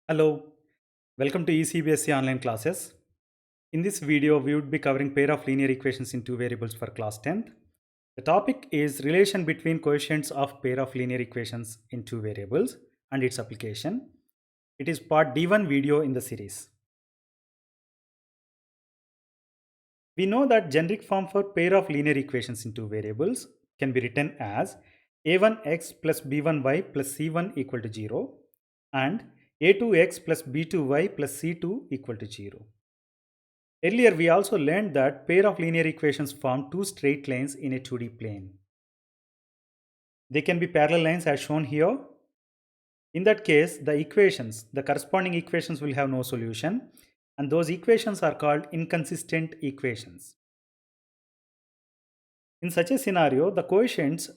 Hello, welcome to ECBSC online classes. In this video, we would be covering pair of linear equations in two variables for class 10th. The topic is relation between coefficients of pair of linear equations in two variables and its application. It is part D1 video in the series. We know that generic form for pair of linear equations in two variables can be written as a1x plus b1y plus c1 equal to 0 and a2x plus b2y plus c2 equal to 0. Earlier, we also learned that pair of linear equations form two straight lines in a 2D plane. They can be parallel lines as shown here. In that case, the corresponding equations will have no solution, and those equations are called inconsistent equations. In such a scenario, the coefficients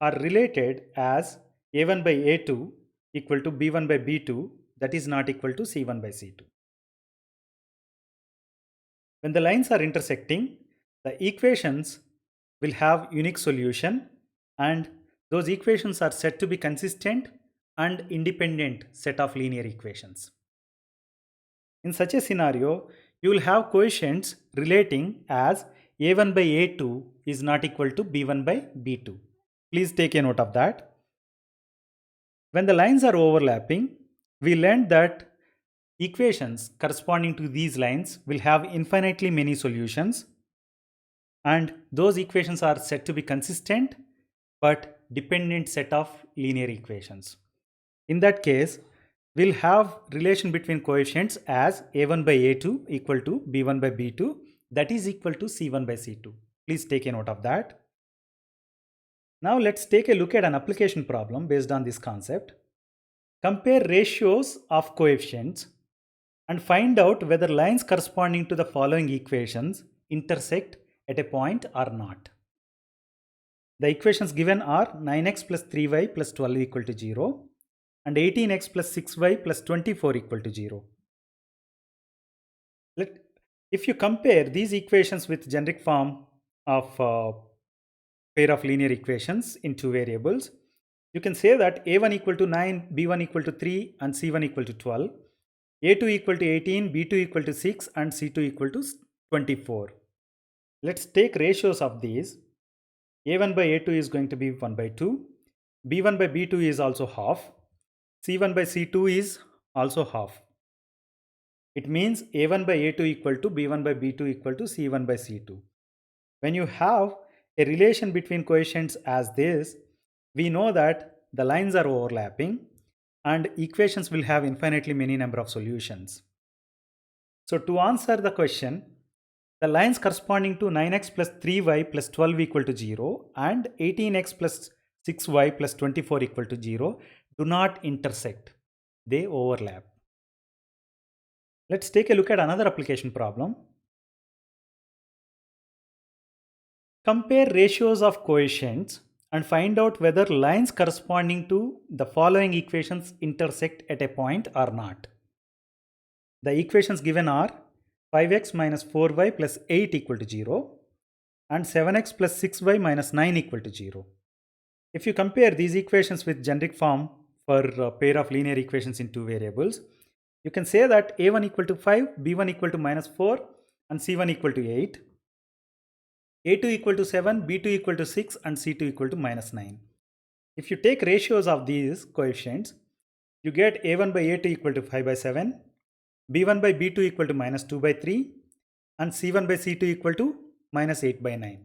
are related as a1 by a2 equal to b1 by b2, that is not equal to c1 by c2. When the lines are intersecting, the equations will have unique solution, and those equations are said to be consistent and independent set of linear equations. In such a scenario, you will have coefficients relating as a1 by a2 is not equal to b1 by b2. Please take a note of that. When the lines are overlapping, we learned that equations corresponding to these lines will have infinitely many solutions, and those equations are said to be consistent but dependent set of linear equations. In that case, we'll have relation between coefficients as a1 by a2 equal to b1 by b2, that is equal to c1 by c2. Please take a note of that. Now let's take a look at an application problem based on this concept. Compare ratios of coefficients and find out whether lines corresponding to the following equations intersect at a point or not. The equations given are 9x plus 3y plus 12 equal to 0 and 18x plus 6y plus 24 equal to 0. If you compare these equations with generic form of pair of linear equations in two variables, you can say that a1 equal to 9, b1 equal to 3 and c1 equal to 12, a2 equal to 18, b2 equal to 6 and c2 equal to 24. Let's take ratios of these. a1 by a2 is going to be 1 by 2, b1 by b2 is also half, c1 by c2 is also half. It means a1 by a2 equal to b1 by b2 equal to c1 by c2. When you have a relation between coefficients as this, we know that the lines are overlapping and equations will have infinitely many number of solutions. So to answer the question, the lines corresponding to 9x plus 3y plus 12 equal to 0 and 18x plus 6y plus 24 equal to 0 do not intersect. They overlap. Let's take a look at another application problem. Compare ratios of coefficients and find out whether lines corresponding to the following equations intersect at a point or not. The equations given are 5x minus 4y plus 8 equal to 0 and 7x plus 6y minus 9 equal to 0. If you compare these equations with generic form for a pair of linear equations in two variables, you can say that a1 equal to 5, b1 equal to minus 4 and c1 equal to 8. a2 equal to 7, b2 equal to 6 and c2 equal to minus 9. If you take ratios of these coefficients, you get a1 by a2 equal to 5 by 7, b1 by b2 equal to minus 2 by 3 and c1 by c2 equal to minus 8 by 9.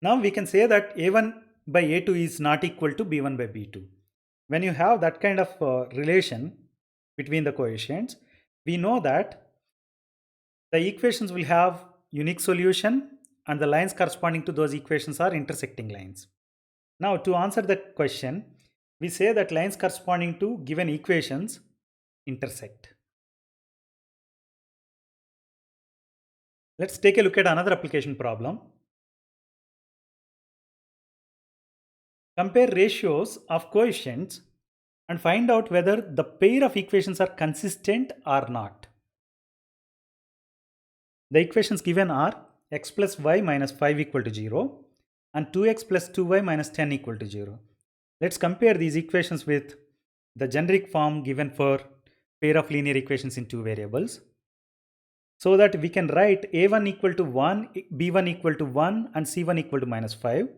Now we can say that a1 by a2 is not equal to b1 by b2. When you have that kind of relation between the coefficients, we know that the equations will have unique solution and the lines corresponding to those equations are intersecting lines. Now to answer that question, we say that lines corresponding to given equations intersect. Let's take a look at another application problem. Compare ratios of coefficients and find out whether the pair of equations are consistent or not. The equations given are x plus y minus 5 equal to 0 and 2x plus 2y minus 10 equal to 0. Let's compare these equations with the generic form given for pair of linear equations in two variables, so that we can write a1 equal to 1, b1 equal to 1 and c1 equal to minus 5,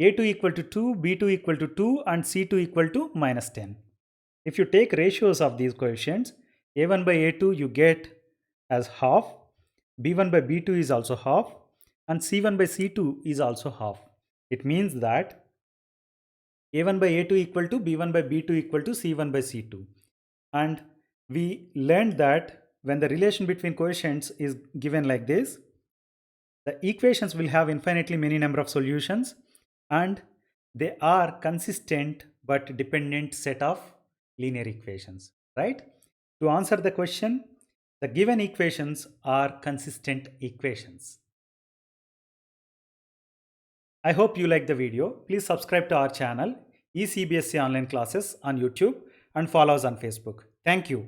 a2 equal to 2, b2 equal to 2 and c2 equal to minus 10. If you take ratios of these coefficients, a1 by a2 you get as half, b1 by b2 is also half, and c1 by c2 is also half. It means that a1 by a2 equal to b1 by b2 equal to c1 by c2. And we learned that when the relation between coefficients is given like this, the equations will have infinitely many number of solutions, and they are consistent but dependent set of linear equations, right? To answer the question, the given equations are consistent equations. I hope you like the video. Please subscribe to our channel, eCBSE Online Classes on YouTube, and follow us on Facebook. Thank you.